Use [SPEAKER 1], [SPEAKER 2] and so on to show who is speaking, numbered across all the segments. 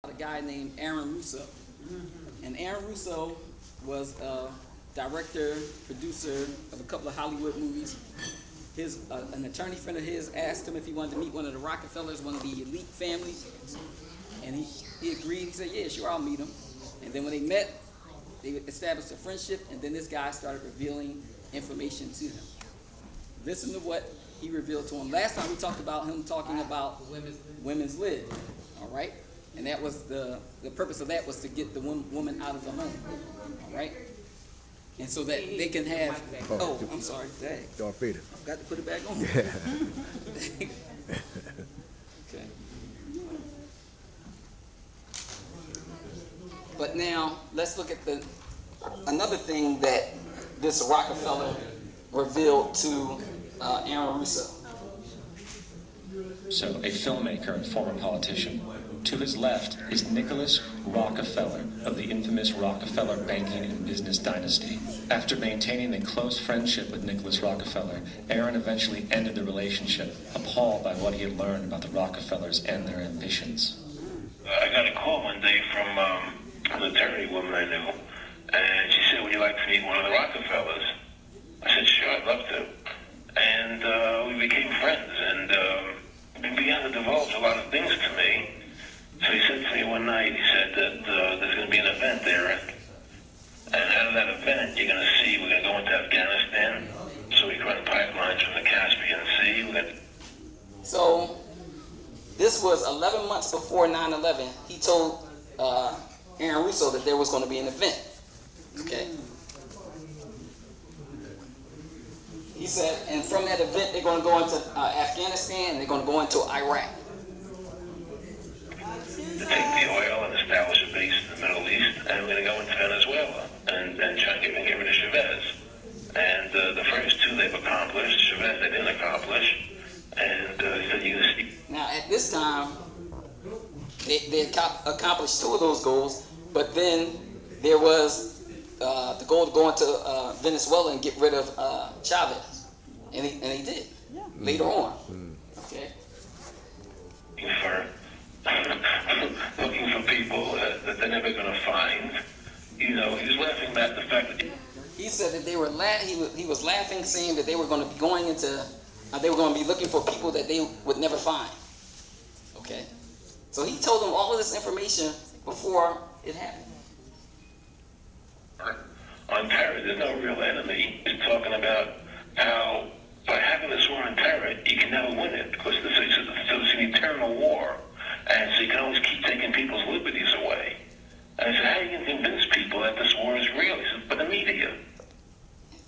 [SPEAKER 1] a guy named Aaron Russo. And Aaron Russo was a director, producer of a couple of Hollywood movies. An attorney friend of his asked him if he wanted to meet one of the Rockefellers, one of the elite families. And he agreed. He said, yeah, sure, I'll meet him. And then when they met, they established a friendship, and then this guy started revealing information to him. Listen to what he revealed to him. Last time we talked about him talking about women's lib, all right? And that was the purpose of that was to get the woman out of the home, all right? And so that they can have, I'm sorry, dang.
[SPEAKER 2] Don't feed it.
[SPEAKER 1] I forgot to put it back on.
[SPEAKER 2] Yeah.
[SPEAKER 1] Okay. But now, let's look at another thing that this Rockefeller revealed to Aaron Russo.
[SPEAKER 3] So, a filmmaker and former politician. To his left is Nicholas Rockefeller of the infamous Rockefeller banking and business dynasty. After maintaining a close friendship with Nicholas Rockefeller, Aaron eventually ended the relationship, appalled by what he had learned about the Rockefellers and their ambitions.
[SPEAKER 4] I got a call one day from an attorney woman I knew, and she said, would you like to meet one of the Rockefellers? I said, sure, I'd love to. And we became friends, and he began to divulge a lot of things to me. So he said to me one night, he said that there's going to be an event there, and out of that event, you're going to see, we're going to go into Afghanistan, so we can run pipelines from the Caspian Sea.
[SPEAKER 1] So this was 11 months before 9/11. He told Aaron Russo that there was going to be an event. Okay. He said, and from that event, they're going to go into Afghanistan, and they're going to go into Iraq.
[SPEAKER 4] To take the oil and establish a base in the Middle East, and we're going to go into Venezuela and try and get rid of Chavez. And the first two they've accomplished. Chavez they didn't accomplish. And he said, you're going to see.
[SPEAKER 1] Now, at this time, they accomplished two of those goals, but then there was the goal to go into Venezuela and get rid of Chavez. And he did, later on. Okay.
[SPEAKER 4] Looking for people that they're never going to find. You know, he was laughing at the fact that
[SPEAKER 1] he said that they were he was laughing, saying that they were going to be going into, they were going to be looking for people that they would never find. Okay, so he told them all of this information before it happened.
[SPEAKER 4] On terror, there's no real enemy. He's talking about how by having this war on terror, you can never win it because it's an eternal war. And so you can always keep taking people's liberties away. And I said, how are you going to convince people that this war is real? He said, but the media.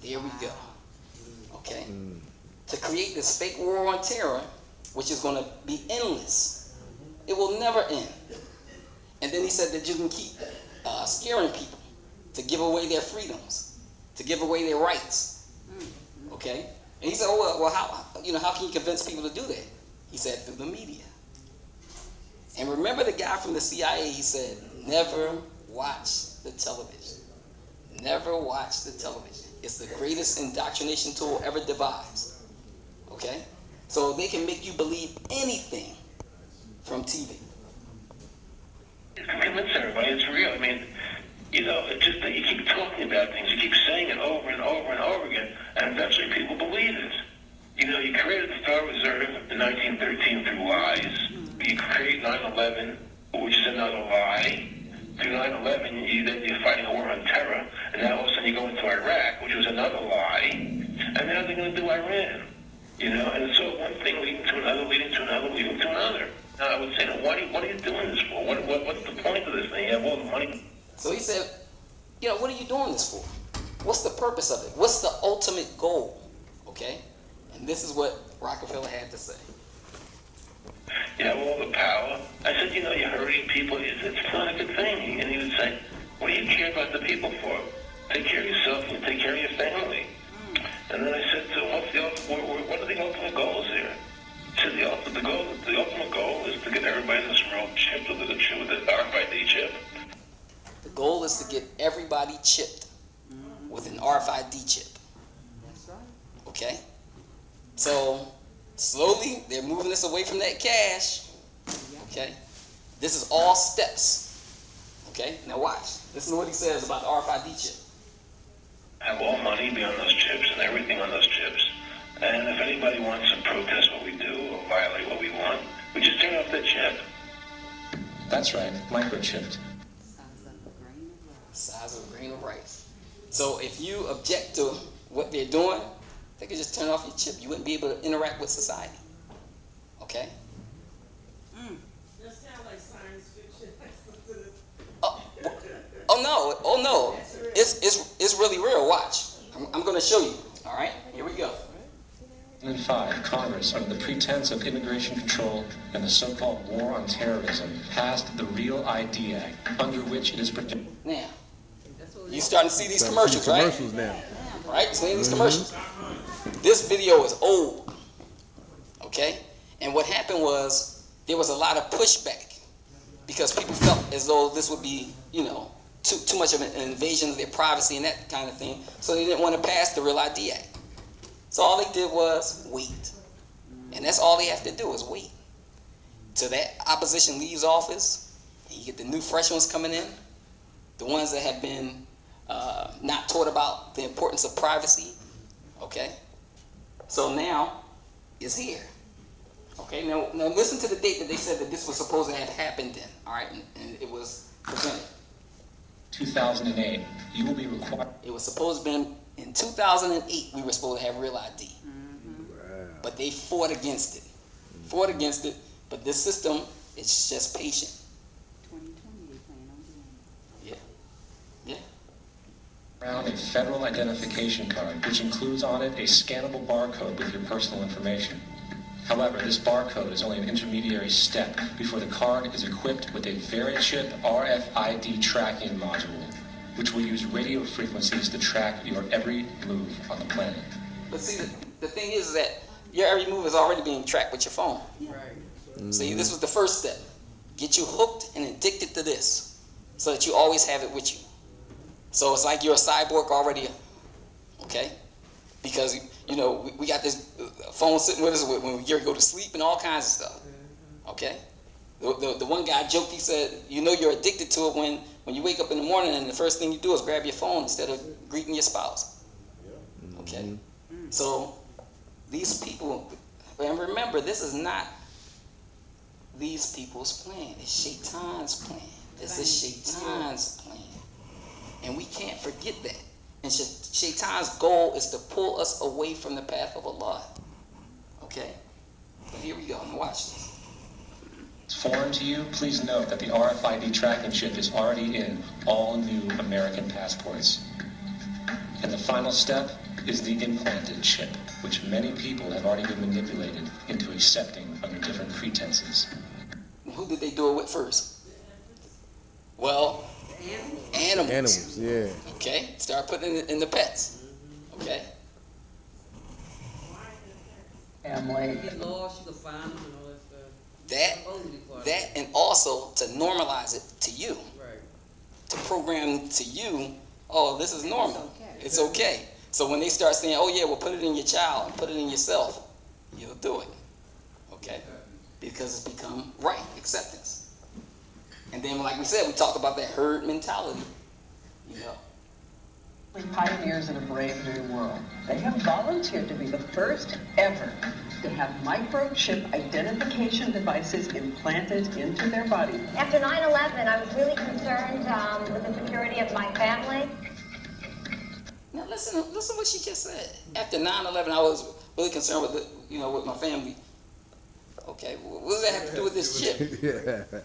[SPEAKER 1] There we go. Okay. To create this fake war on terror, which is going to be endless. It will never end. And then he said that you can keep scaring people to give away their freedoms, to give away their rights. Okay? And he said, how can you convince people to do that? He said, through the media. And remember the guy from the CIA, he said, never watch the television. Never watch the television. It's the greatest indoctrination tool ever devised. Okay? So they can make you believe anything from TV.
[SPEAKER 4] You can convince everybody it's real. I mean, you know, it's just that you keep talking about things, you keep saying it over and over and over again, and eventually people believe it. You know, you created the Federal Reserve in 1913 through lies. You create 9/11, which is another lie. Through 9/11, you're fighting a war on terror, and now all of a sudden you go into Iraq, which was another lie, and now they're going to do Iran. You know, and so one thing leading to another, leading to another, leading to another. Now I would say, what are you doing this for? What's the point of this thing? You have all the money.
[SPEAKER 1] So he said, what are you doing this for? What's the purpose of it? What's the ultimate goal? Okay? And this is what Rockefeller had to say.
[SPEAKER 4] You have all the power. I said, you're hurting people. It's not a good thing. And he would say, what do you care about the people for? Take care of yourself and take care of your family. And then I said, so what are the ultimate goals here? He said, the ultimate goal is to get everybody in this world chipped with the RFID chip.
[SPEAKER 1] The goal is to get everybody chipped with an RFID chip. Okay? So slowly they're moving us away from that cash. Okay? This is all steps. Okay, now watch. Listen to what he says about the RFID chip.
[SPEAKER 4] Have all money be on those chips and everything on those chips. And if anybody wants to protest what we do or violate what we want, we just turn off the chip.
[SPEAKER 3] That's right, microchipped.
[SPEAKER 1] Size of a grain of rice. So if you object to what they're doing, they could just turn off your chip. You wouldn't be able to interact with society. Okay?
[SPEAKER 5] That sounds like science fiction.
[SPEAKER 1] Oh no. It's really real. Watch. I'm going to show you. All right? Here we go.
[SPEAKER 3] In 2005, Congress, under the pretense of immigration control and the so-called war on terrorism, passed the Real ID Act, under which it is projected.
[SPEAKER 1] Now, you starting to see these commercials, right?
[SPEAKER 6] Commercials now.
[SPEAKER 1] Right? Seeing these commercials. This video is old. Okay? And what happened was there was a lot of pushback because people felt as though this would be, too much of an invasion of their privacy and that kind of thing. So they didn't want to pass the Real ID Act. So all they did was wait. And that's all they have to do is wait. Till that opposition leaves office, and you get the new fresh ones coming in, the ones that have been not taught about the importance of privacy. Okay? So now it's here. Okay, now listen to the date that they said that this was supposed to have happened in. All right, and it was presented.
[SPEAKER 3] 2008, you will be required.
[SPEAKER 1] It was supposed to be in 2008. We were supposed to have Real ID, but they fought against it. But this system, it's just patient.
[SPEAKER 2] 2020, they plan on doing it.
[SPEAKER 1] Yeah.
[SPEAKER 3] Around a federal identification card, which includes on it a scannable barcode with your personal information. However, this barcode is only an intermediary step before the card is equipped with a Verichip RFID tracking module, which will use radio frequencies to track your every move on the planet.
[SPEAKER 1] But see, the thing is that your every move is already being tracked with your phone.
[SPEAKER 5] Right.
[SPEAKER 1] See, this was the first step. Get you hooked and addicted to this so that you always have it with you. So it's like you're a cyborg already, okay? Because, we got this phone sitting with us when we go to sleep and all kinds of stuff, okay? The one guy joked, he said, you're addicted to it when you wake up in the morning and the first thing you do is grab your phone instead of greeting your spouse, okay? So these people, and remember, this is not these people's plan. It's Shaitan's plan. This is Shaitan's plan. And we can't forget that. And Shaitan's goal is to pull us away from the path of Allah. Okay? But here we go. Now watch this.
[SPEAKER 3] It's foreign to you, please note that the RFID tracking chip is already in all new American passports. And the final step is the implanted chip, which many people have already been manipulated into accepting under different pretenses.
[SPEAKER 1] Who did they do it with first? Well, animals.
[SPEAKER 6] Animals, yeah.
[SPEAKER 1] Okay? Start putting it in the pets. Okay?
[SPEAKER 5] Family. Get lost, you can find them and all that stuff.
[SPEAKER 1] That and also to normalize it to you.
[SPEAKER 5] Right.
[SPEAKER 1] To program to you, oh, this is normal. It's okay. So when they start saying, oh yeah, well put it in your child and put it in yourself, you'll do it. Okay? Because it's become right, acceptance. And then like we said, we talk about that herd mentality.
[SPEAKER 7] Pioneers in a brave new world. They have volunteered to be the first ever to have microchip identification devices implanted into their body.
[SPEAKER 8] After 9/11, I was really concerned with the security of my family.
[SPEAKER 1] Now listen what she just said. After 9/11, I was really concerned with with my family. Okay, what does that have to do with this chip?
[SPEAKER 6] Yeah.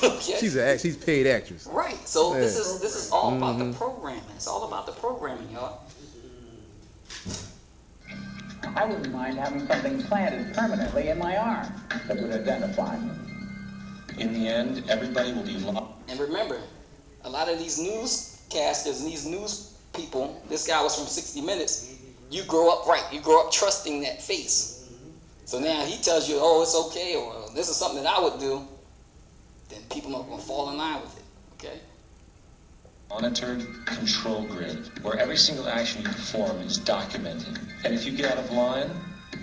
[SPEAKER 1] Okay.
[SPEAKER 6] She's paid actress.
[SPEAKER 1] Right. So this is all about the programming. It's all about the programming, y'all.
[SPEAKER 7] I wouldn't mind having something planted permanently in my arm that would identify me.
[SPEAKER 3] In the end, everybody will be locked.
[SPEAKER 1] And remember, a lot of these newscasters and these news people, this guy was from 60 Minutes, you grow up right. You grow up trusting that face. So now he tells you, oh, it's okay, or this is something that I would do, then people are going to fall in line with it, okay?
[SPEAKER 3] Monitored control grid, where every single action you perform is documented. And if you get out of line,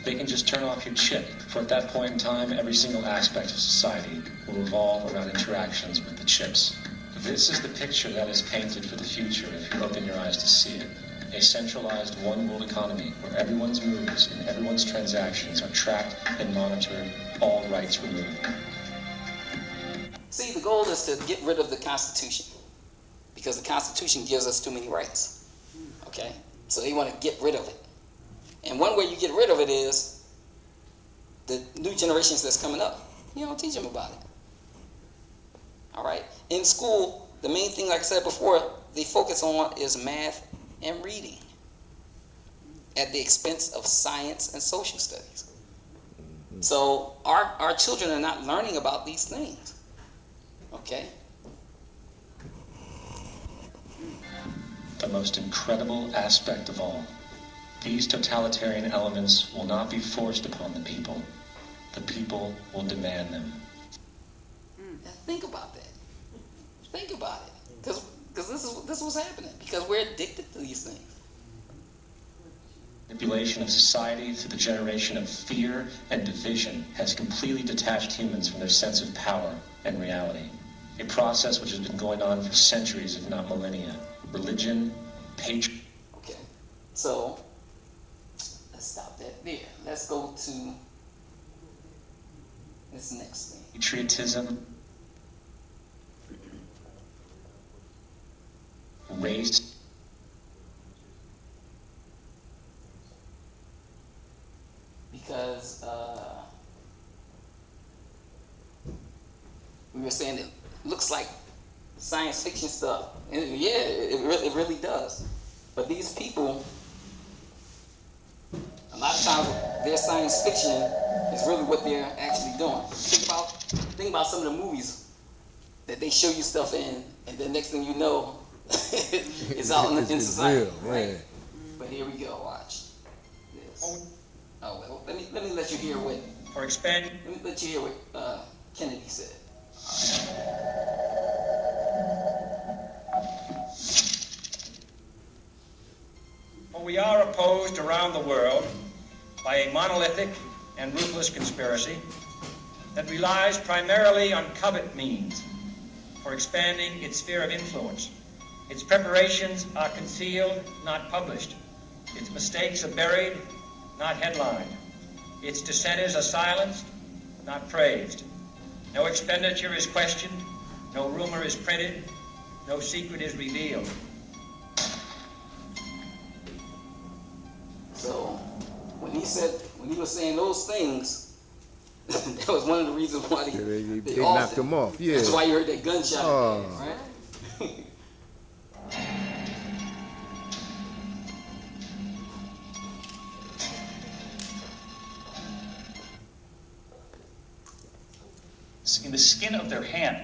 [SPEAKER 3] They can just turn off your chip, for at that point in time, every single aspect of society will revolve around interactions with the chips. This is the picture that is painted for the future if you open your eyes to see it. A centralized one-world economy where everyone's moves and everyone's transactions are tracked and monitored, all rights removed.
[SPEAKER 1] See, the goal is to get rid of the Constitution because the Constitution gives us too many rights. Okay? So they want to get rid of it. And one way you get rid of it is the new generations that's coming up. You don't teach them about it. All right? In school, the main thing, like I said before, they focus on is math and reading at the expense of science and social studies. So our children are not learning about these things. Okay?
[SPEAKER 3] The most incredible aspect of all. These totalitarian elements will not be forced upon the people. The people will demand them.
[SPEAKER 1] Now think about that. Think about it. Because this is what's happening. Because we're addicted to these things.
[SPEAKER 3] Manipulation of society through the generation of fear and division has completely detached humans from their sense of power and reality. A process which has been going on for centuries, if not millennia. Religion, patriotism.
[SPEAKER 1] Okay. So let's stop that there. Let's go to this next thing.
[SPEAKER 3] Patriotism, race,
[SPEAKER 1] because we were saying it looks like science fiction stuff. And yeah, it really does. But these people, a lot of times their science fiction is really what they're actually doing. Think about some of the movies that they show you stuff in, and the next thing you know, it's out in society.
[SPEAKER 6] Real,
[SPEAKER 1] right? But here we go. Watch this. Oh well, let me let you hear what.
[SPEAKER 9] For expanding.
[SPEAKER 1] Let me let you hear what Kennedy said.
[SPEAKER 9] For we are opposed around the world by a monolithic and ruthless conspiracy that relies primarily on covert means for expanding its sphere of influence. Its preparations are concealed, not published. Its mistakes are buried, not headlined. Its dissenters are silenced, not praised. No expenditure is questioned, no rumor is printed, no secret is revealed.
[SPEAKER 1] So when he was saying those things, that was one of the reasons why they
[SPEAKER 6] knocked him off. Yeah.
[SPEAKER 1] That's why you heard that gunshot again, right?
[SPEAKER 3] in the skin of their hand.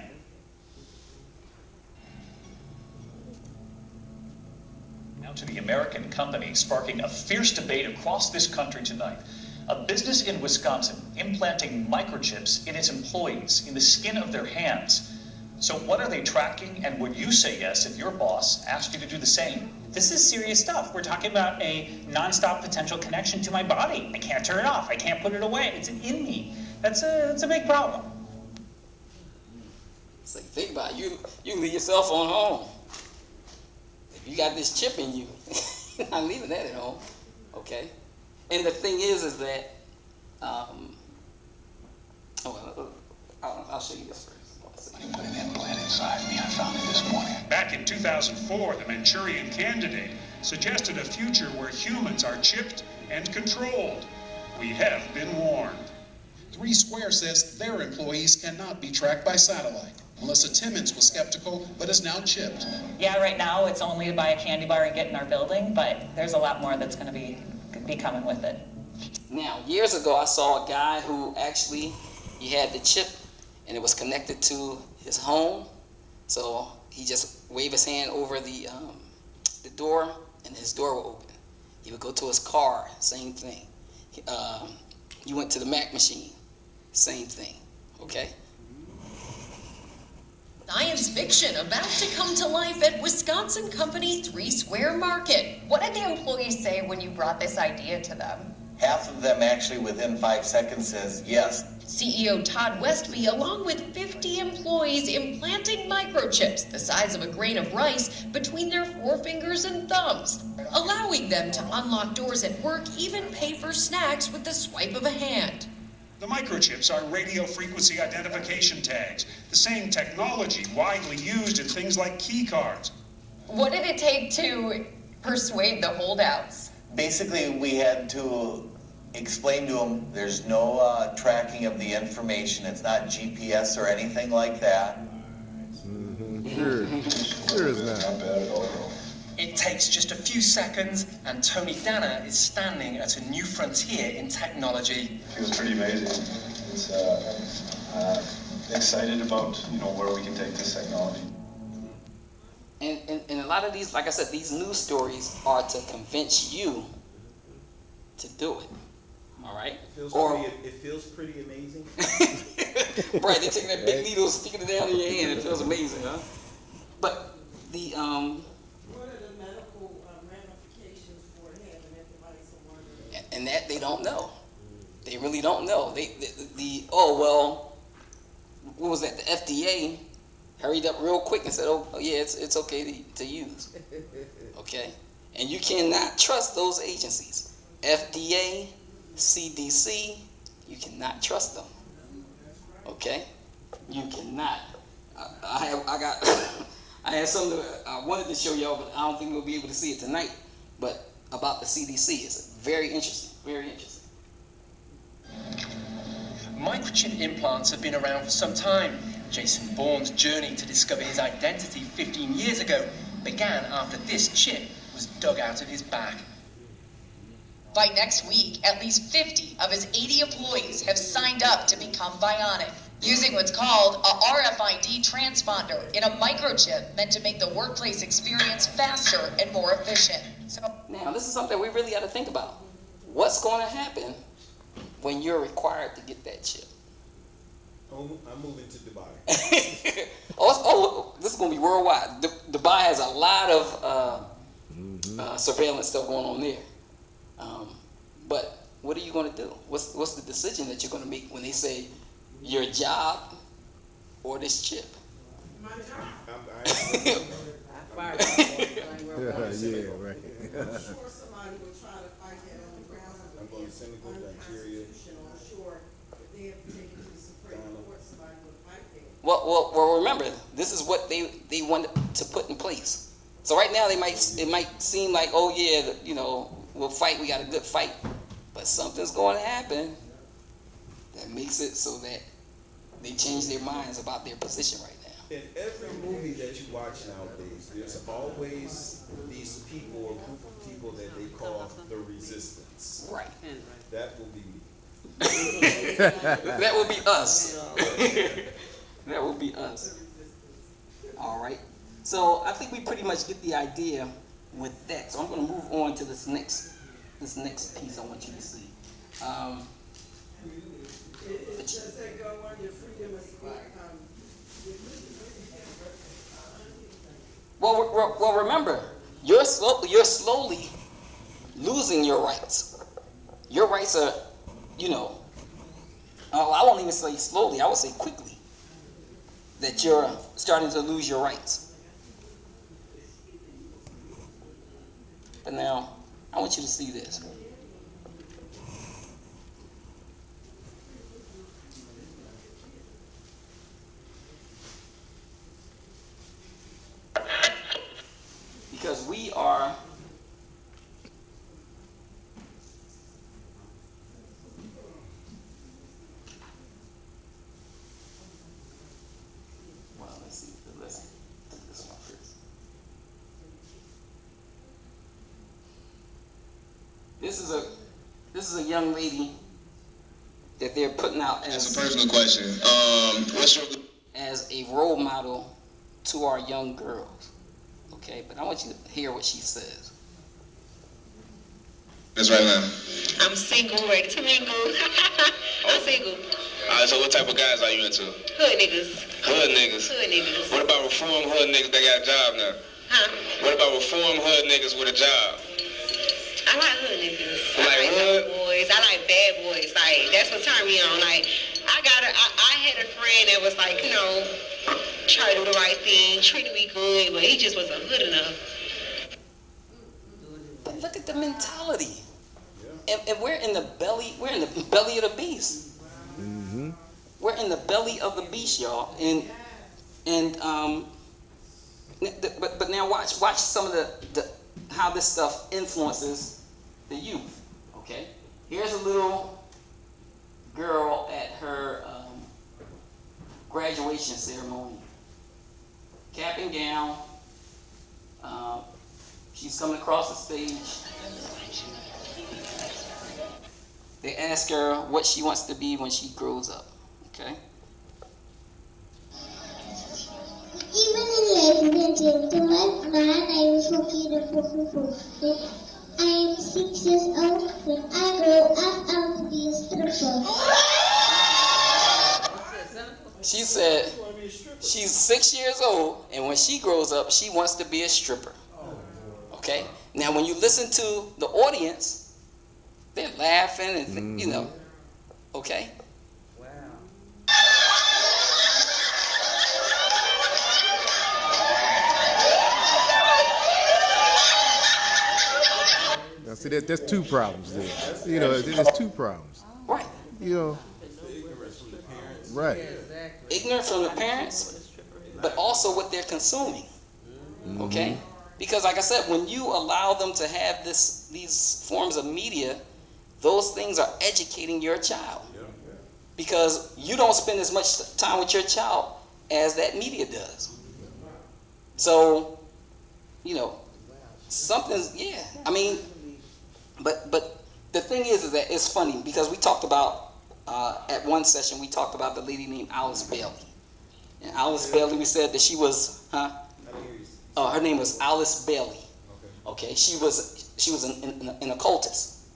[SPEAKER 3] Now to the American company sparking a fierce debate across this country tonight. A business in Wisconsin implanting microchips in its employees, in the skin of their hands. So what are they tracking, and would you say yes if your boss asked you to do the same?
[SPEAKER 10] This is serious stuff. We're talking about a nonstop potential connection to my body. I can't turn it off. I can't put it away. It's in me. That's a big problem.
[SPEAKER 1] It's like, think about it. You can leave your cell phone home. If you got this chip in you, you're not leaving that at home. Okay? And the thing is that, I'll show you this first.
[SPEAKER 11] He put an implant inside me. I found it this morning.
[SPEAKER 12] Back in 2004, the Manchurian Candidate suggested a future where humans are chipped and controlled. We have been warned.
[SPEAKER 13] 3 Square says their employees cannot be tracked by satellite. Melissa Timmons was skeptical, but is now chipped.
[SPEAKER 14] Yeah, right now it's only to buy a candy bar and get in our building, but there's a lot more that's going to be coming with it.
[SPEAKER 1] Now, years ago, I saw a guy who actually, he had the chip, and it was connected to his home. So he just waved his hand over the door, and his door would open. He would go to his car, same thing. You went to the Mac machine, same thing, okay?
[SPEAKER 15] Science fiction about to come to life at Wisconsin company 3 Square Market. What did the employees say when you brought this idea to them?
[SPEAKER 6] Half of them actually within 5 seconds says yes.
[SPEAKER 15] CEO Todd Westby, along with 50 employees, implanting microchips the size of a grain of rice between their forefingers and thumbs, allowing them to unlock doors at work, even pay for snacks with the swipe of a hand.
[SPEAKER 12] The microchips are radio frequency identification tags, the same technology widely used in things like key cards.
[SPEAKER 15] What did it take to persuade the holdouts?
[SPEAKER 6] Basically, we had to explain to them there's no tracking of the information. It's not GPS or anything like that.
[SPEAKER 16] Sure is not.
[SPEAKER 11] Not bad at all.
[SPEAKER 17] It takes just a few seconds, and Tony Danner is standing at a new frontier in technology.
[SPEAKER 11] Feels pretty amazing. It's excited about where we can take this technology.
[SPEAKER 1] And a lot of these, like I said, these news stories are to convince you to do it. All right?
[SPEAKER 18] It feels pretty amazing.
[SPEAKER 1] Right, they're taking that big needle, sticking it down in your hand. It feels amazing, huh? But the
[SPEAKER 5] What are the medical ramifications for having that device on?
[SPEAKER 1] and that they don't know. They really don't know. What was that? The FDA hurried up real quick and said, "Oh yeah, it's okay to use." Okay, and you cannot trust those agencies. FDA, CDC, you cannot trust them. Okay, you cannot. I had something I wanted to show y'all, but I don't think we'll be able to see it tonight. But about the CDC, it's very interesting. Very interesting.
[SPEAKER 17] Microchip implants have been around for some time. Jason Bourne's journey to discover his identity 15 years ago began after this chip was dug out of his back.
[SPEAKER 15] By next week, at least 50 of his 80 employees have signed up to become bionic, using what's called a RFID transponder in a microchip meant to make the workplace experience faster and more efficient.
[SPEAKER 1] Now, this is something we really got to think about. What's going to happen when you're required to get that chip?
[SPEAKER 18] I'm moving to Dubai.
[SPEAKER 1] This is going to be worldwide. Dubai has a lot of surveillance stuff going on there. But what are you going to do? What's the decision that you're going to make when they say your job or this chip?
[SPEAKER 5] My job.
[SPEAKER 18] I'm
[SPEAKER 5] sure somebody would try to fight that on the grounds of
[SPEAKER 18] I'm going to Senegal, Nigeria.
[SPEAKER 5] I'm sure if they have to take it to the Supreme Court, somebody would fight that.
[SPEAKER 1] Well, remember, this is what they wanted to put in place. So right now, it might seem like, oh yeah, we'll fight. We got a good fight, but something's going to happen that makes it so that they change their minds about their position right now.
[SPEAKER 18] In every movie that you watch nowadays, there's always these people or group of people that they call the resistance.
[SPEAKER 1] Right.
[SPEAKER 18] That will be me.
[SPEAKER 1] That will be us. That will be us. All right. So I think we pretty much get the idea with that. So I'm going to move on to this next piece I want you to see.
[SPEAKER 5] Does that go under freedom of speech?
[SPEAKER 1] Well, remember, you're slowly losing your rights. Your rights are, I won't even say slowly, I would say quickly, that you're starting to lose your rights. But now, I want you to see this. Because we are let's do this one first. This is a young lady that they're putting out as
[SPEAKER 19] a personal question.
[SPEAKER 1] As a role model to our young girls. Okay, but I want you to hear what she says.
[SPEAKER 19] That's right now.
[SPEAKER 20] I'm single, ready to mingle. I'm single.
[SPEAKER 19] Alright, so what type of guys are you into?
[SPEAKER 20] Hood niggas.
[SPEAKER 19] Hood niggas?
[SPEAKER 20] Hood niggas.
[SPEAKER 19] What about reform hood niggas that got a job now?
[SPEAKER 20] Huh?
[SPEAKER 19] What about reform hood niggas with a job?
[SPEAKER 20] I like hood niggas.
[SPEAKER 19] You like hood?
[SPEAKER 20] Boys. boys. I like bad boys. Like, that's what turned me on. Like, I had a friend that was like, try to do the right thing, treated me good, but he just wasn't good enough.
[SPEAKER 1] But look at the mentality. And we're in the belly of the beast.
[SPEAKER 16] Mm-hmm.
[SPEAKER 1] We're in the belly of the beast, y'all. But now watch some of the how this stuff influences the youth. Okay, here's a little girl at her graduation ceremony, cap and gown. She's coming across the stage. They ask her what she wants to be when she grows up. Okay.
[SPEAKER 21] Even in life, to my man, I was walking the I am 6 years old. When I grow up, I will be a stripper.
[SPEAKER 1] She said she's 6 years old, and when she grows up, she wants to be a stripper. Okay? Now, when you listen to the audience, they're laughing and, okay?
[SPEAKER 16] Now, see, there's two problems there. There's two problems.
[SPEAKER 1] Right.
[SPEAKER 16] Right.
[SPEAKER 1] Ignorance from the parents, but also what they're consuming. Okay? Because, like I said, when you allow them to have these forms of media, those things are educating your child. Because you don't spend as much time with your child as that media does. So, something's, I mean, but the thing is that it's funny because we talked about, at one session, we talked about the lady named Alice Bailey. And Alice Bailey, we said that she was, her name was Alice Bailey. Okay, she was an occultist,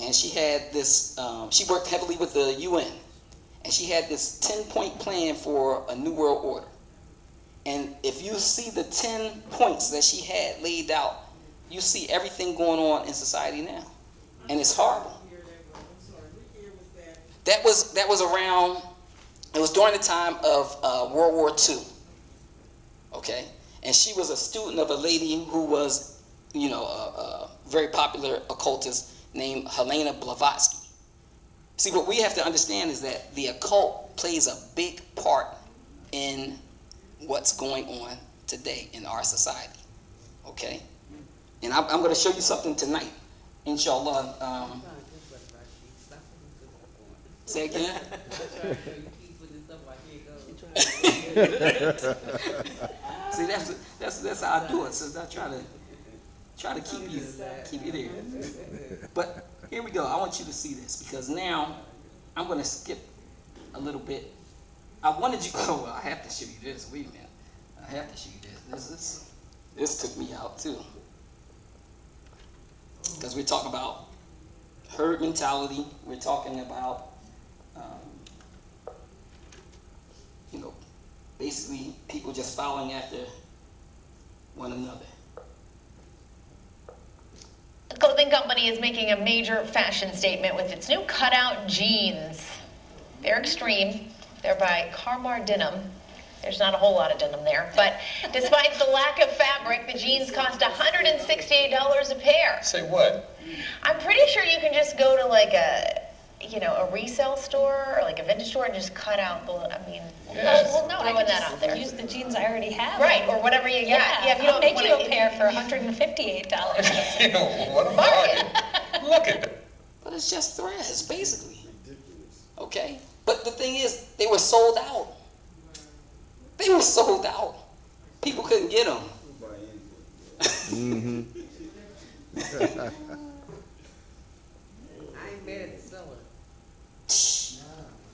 [SPEAKER 1] and she had this. She worked heavily with the UN, and she had this 10-point plan for a new world order. And if you see the 10 points that she had laid out, you see everything going on in society now, and it's horrible. That was around. It was during the time of World War II. Okay. And she was a student of a lady who was, a very popular occultist named Helena Blavatsky. See, what we have to understand is that the occult plays a big part in what's going on today in our society. Okay? And I'm going to show you something tonight, inshallah. Say again? See, that's how I do it. Since I try to keep you there. But here we go. I want you to see this because now I'm going to skip a little bit. I wanted you. Oh, I have to show you this. Wait a minute. I have to show you this. This took me out too. Because we're talking about herd mentality. We're talking about basically people just following after one another.
[SPEAKER 8] The clothing company is making a major fashion statement with its new cutout jeans. They're extreme. They're by Carmar Denim. There's not a whole lot of denim there, but despite the lack of fabric, the jeans cost $168 a pair.
[SPEAKER 17] Say what?
[SPEAKER 8] I'm pretty sure you can just go to like a resale store or like a vintage store and just cut out the, no, I can that out there.
[SPEAKER 14] Use the jeans I already have.
[SPEAKER 8] Right, or whatever you got.
[SPEAKER 14] Yeah, if you don't make you a pair for $158.
[SPEAKER 17] What a bargain. Look at that.
[SPEAKER 1] But it's just threads, basically. Okay? But the thing is, they were sold out. They were sold out. People couldn't get them.
[SPEAKER 16] Mm-hmm.
[SPEAKER 5] I ain't mad at the seller.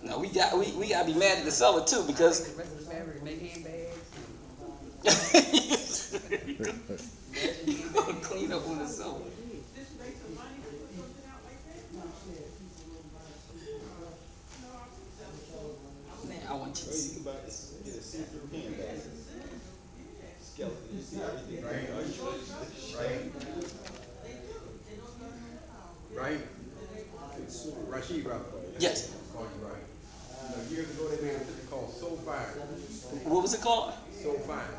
[SPEAKER 1] No, we gotta be mad at the seller too because
[SPEAKER 5] The rest of the fabric make handbags.
[SPEAKER 1] you gonna clean up on the seller. Man, I want you to see.
[SPEAKER 18] You can get a see-through handbag. Skeleton, you see everything. Right.
[SPEAKER 4] Rashid Rockefeller.
[SPEAKER 1] Yes.
[SPEAKER 4] Oh, you're right. You know, years ago they made a picture called So Fine.
[SPEAKER 1] What was it called?
[SPEAKER 4] So Fine.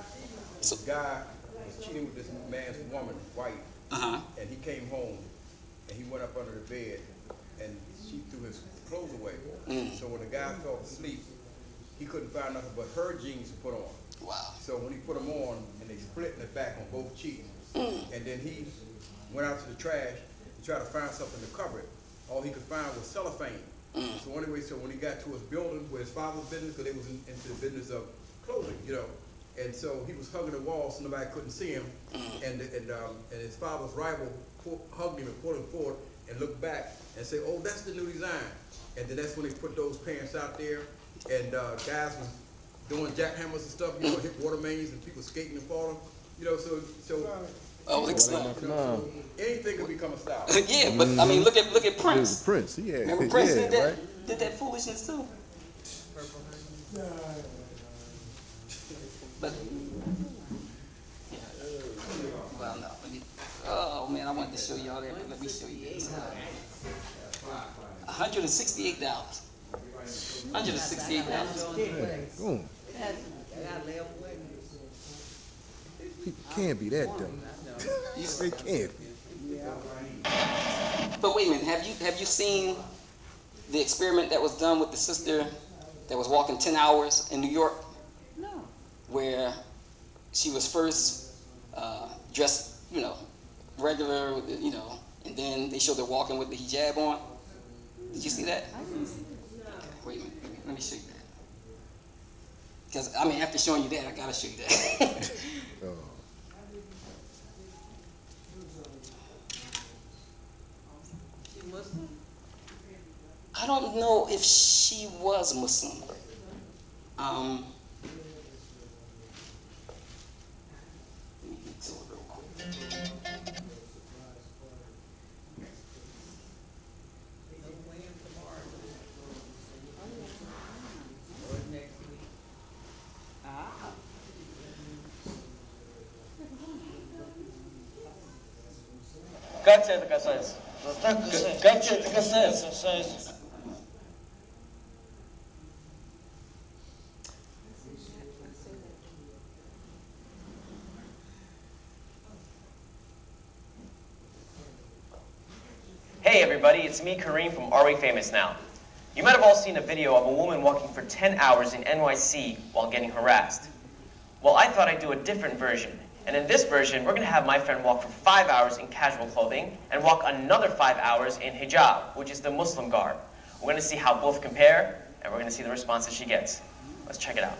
[SPEAKER 4] So, the guy was cheating with this man's woman, white, and he came home and he went up under the bed and she threw his clothes away. So when the guy fell asleep, he couldn't find nothing but her jeans to put on.
[SPEAKER 1] Wow.
[SPEAKER 4] So when he put them on, and they split in the back on both cheeks, and then he went out to the trash to try to find something to cover it. All he could find was cellophane. So anyway, so when he got to his building where his father's business, because they was into the business of clothing, you know, and so he was hugging the wall so nobody couldn't see him, and his father's rival hugged him and pulled him forward and looked back and said, "Oh, that's the new design." And then that's when they put those pants out there, and guys was doing jackhammers and stuff, you know, hit water mains and people skating and falling, you know, so anything could become a style.
[SPEAKER 1] Yeah, but I mean, look at Prince.
[SPEAKER 16] Prince, yeah.
[SPEAKER 1] Remember Prince
[SPEAKER 16] yeah,
[SPEAKER 1] did that foolishness too. But well, no. Oh man, I wanted to show y'all that. But let me show you this. $168. $168.
[SPEAKER 16] Boom. People can't be that dumb. They can't be.
[SPEAKER 1] But wait a minute, have you seen the experiment that was done with the sister that was walking 10 hours in New York?
[SPEAKER 2] No.
[SPEAKER 1] Where she was first dressed, you know, regular, you know, and then they showed her walking with the hijab on. Did you see that?
[SPEAKER 2] I didn't see that.
[SPEAKER 1] Wait a minute, let me show you that. Because, I mean, after showing you that, I gotta show you that.
[SPEAKER 2] She Muslim?
[SPEAKER 1] I don't know if she was Muslim. Let me get to it real quick.
[SPEAKER 22] Как тебя это касается? Как тебя это касается?
[SPEAKER 23] Hey everybody, it's me, Kareem from Are We Famous Now? You might have all seen a video of a woman walking for 10 hours in NYC while getting harassed. Well, I thought I'd do a different version. And in this version, we're going to have my friend walk for 5 hours in casual clothing and walk another 5 hours in hijab, which is the Muslim garb. We're going to see how both compare, and we're going to see the response that she gets. Let's check it out.